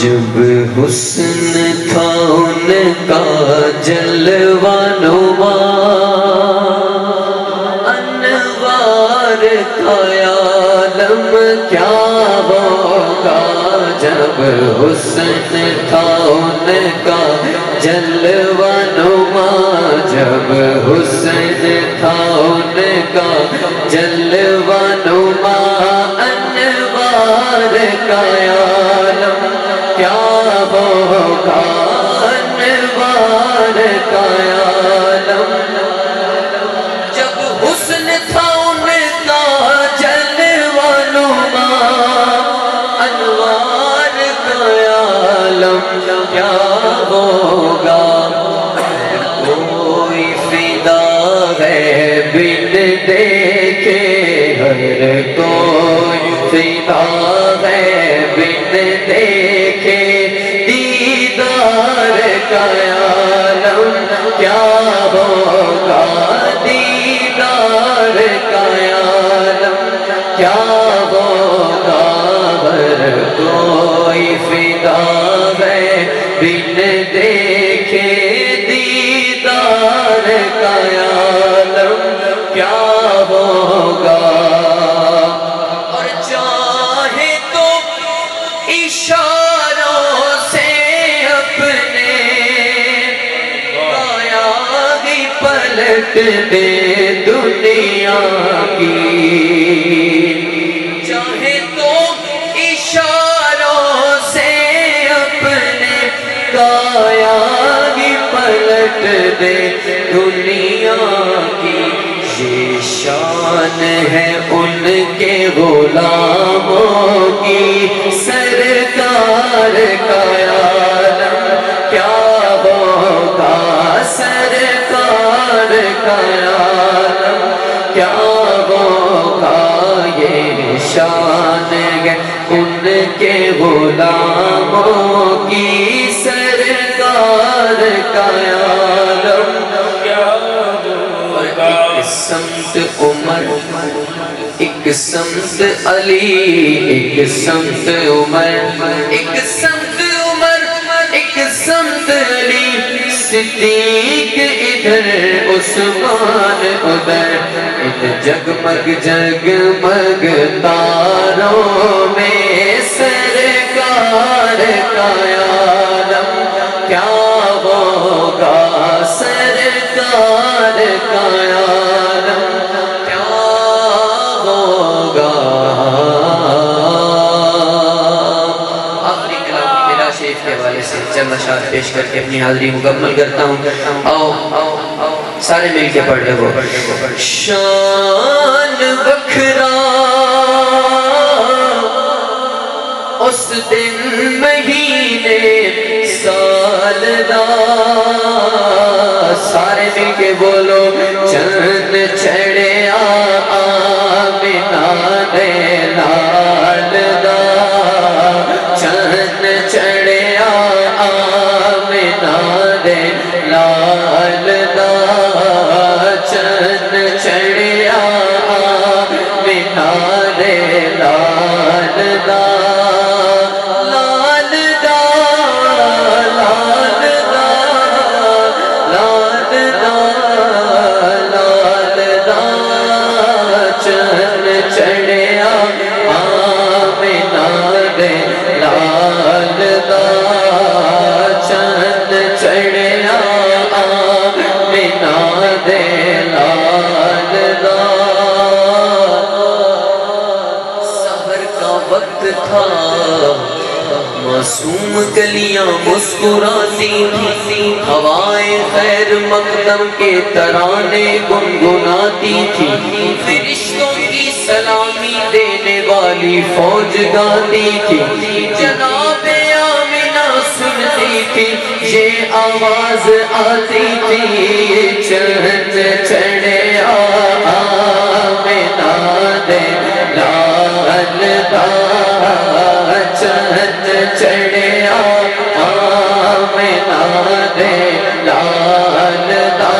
جب حسن تھا ان کا جلوہ نما، انوار کا عالم کیا ہوگا جب حسن تھا ان کا جلوہ نما، جب حسن تھا ان کا جلوہ نما، انوار کا عالم کیا ہوگا، انوار کا عالم جب حسن تھا ان کا جلوہ نما، انوار کا عالم کیا ہوگا۔ کوئی فدا ہے بن دیکھے، ہر کوئی فدا ہے بن دیکھے، دیدار کا عالم کیا ہوگا، دیدار کا عالم کیا ہوگا۔ ہر کوئی فدا ہے بن دیکھے، دیدار کا عالم کیا ہوگا۔ اور چاہے تو اشاروں سے اپنے کایا ہی پلٹ دے دنیا کی، چاہے تو اشاروں سے اپنے کایا ہی پلٹ دے دنیا کی۔ یہ شان ہے ان کے غلاموں کی، سرکار کا عالم کیا ہوگا، سرکار کا عالم کیا ہوگا۔ یہ شان ہے ان کے غلاموں کی، سرکار کا عالم کیا ہوگا۔ ایک سمت عمر، ایک سمت علی، ایک سمت عمر، ایک سمت عمر، ایک سمت علی، صدیق ادھر عثمان ادھر، ایک جگمگ جگمگ تاروں میں، سرکار کا عالم کیا ہوگا، سرکار کا عالم کیا ہوگا۔ آخری کلام میرا شریف کے حوالے سے چند اشعار پیش کر کے اپنی حاضری مکمل کرتا ہوں۔ آؤ سارے مل کے پڑھ لو۔ شان بکھرا اس دن مہینے سال دا، سارے مل کے بولو، چند چڑھیا آمنہ دے لال دا، چند چڑھیا آمنہ دے لال دا، چند چڑھیا آمنہ دے لال دا، معصوم کلیاں مسکراتی تھی، ہوائیں خیر مقدم کے ترانے گنگناتی تھی، فرشتوں کی سلامی دینے والی فوج گاتی تھی، جناب آمنہ سنتی تھی یہ آواز آتی تھی، چند چڑھے آمنہ دے لال دا، چند چڑھے آمنہ دے لال دا،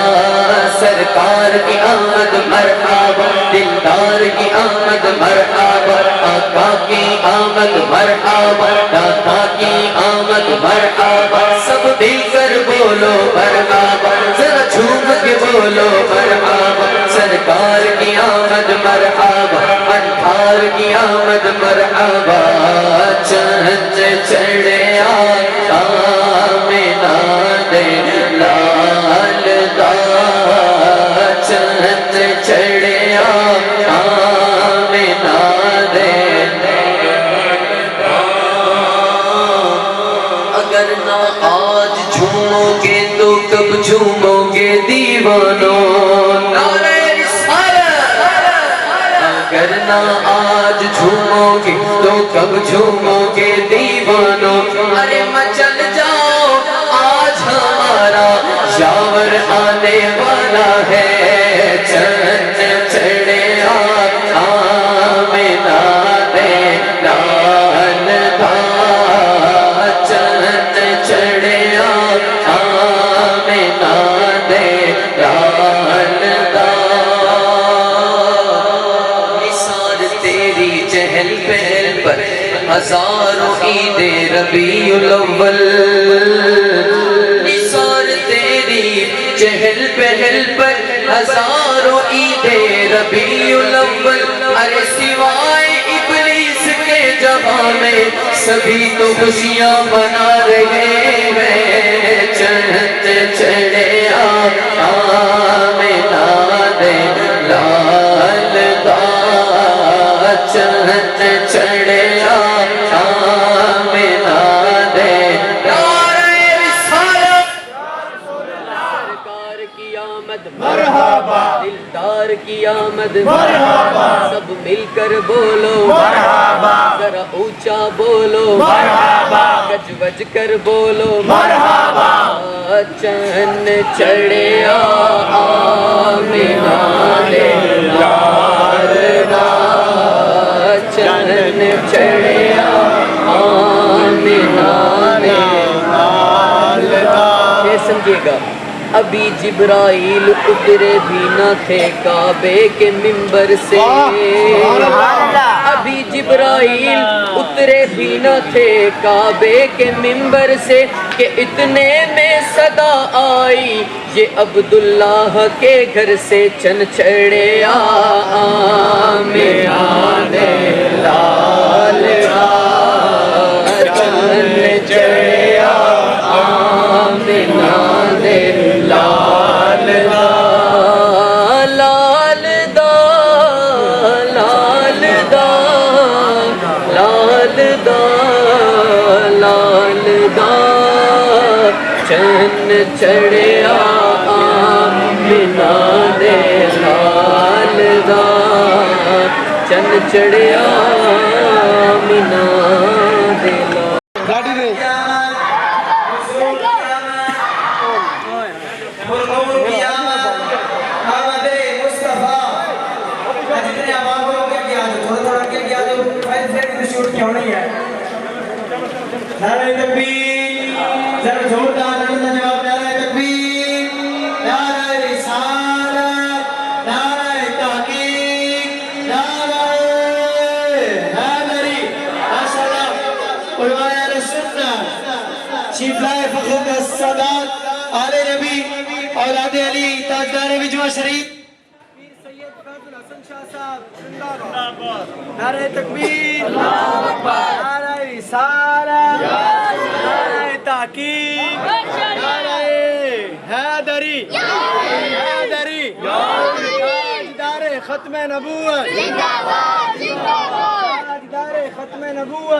سرکار کی آمد مرحبا، دلدار کی آمد مرحبا، آقا کی آمد مرحبا، داتا کی آمد مرحبا، سب مل کر بولو مرحبا، ذرا جھوم کے بولو مرحبا، سرکار کی آمد مرحبا، انوار کی آمد مرحبا، چاند چڑھے آمینہ دے لال دا، چاند چڑھے آمینہ دے، اگر نہ آج جھومو گے تو کب جھومو گے دیوانوں، نعرہ رسالت، اگر نہ آج جھومو گے تو کب جھومو گے دیوانوں، ارے مچل جاؤ آج ہمارا یاور آنے والا ہے، چاند چڑھے آمینہ دے لال دا، چاند چڑھے آمینہ دے لال دا، نثار تیری چہل پہل پر ہزاروں عید ربیع الاول، نثار تیری چہل پہل پر ہزاروں عید ربیع الاول، ارے سوائے ابلیس کے جہاں میں سبھی تو خوشیاں منا رہے ہیں، چاند چڑھے آمینہ دے لال دا، چاند چڑھے آمینہ دے، نعرہ رسالت، سرکار کی آمد مرحبا، دلدار کی آمد مرحبا، سب مل کر بولو مرحبا، ذرا اونچا بولو مرحبا، گج وج کر بولو مرحبا، چاند چڑھے آمینہ دے لال دا، چاند چڑھے آمینہ دے لال دا، یہ سمجھیے گا، ابھی جبرائیل اترے بھی نہ تھے کعبے کے منبر سے، ابھی جبرائیل اترے بھی نہ تھے کعبے کے منبر سے، کہ اتنے میں صدا آئی یہ عبداللہ کے گھر سے، چن چڑھے آمینہ دے لال دا، چن چڑھے آمینہ دے لال دا، لال دا، لال دا، لال دا، لال دا، چن چڑھے آمینہ دے لال دا، چن چڑھے آمینہ دے لال، نعرہ تکبیر، ذرا زوردار اللہ جواب، نعرہ تکبیر، نعرہ رسالت، نعرہ تحقیق، نعرہ حیدری، ماشاءاللہ، علماء اہل سنت، چیف لائے فخر السادات، آل نبی، اولاد علی، تاجدار وجوہ شریف، نعرہ تکبیر، نعرہ رسالت، نعرہ تحقیق، نعرہ حیدری، حیدری، تاجدار ختم نبوت، تاجدار ختم نبوت۔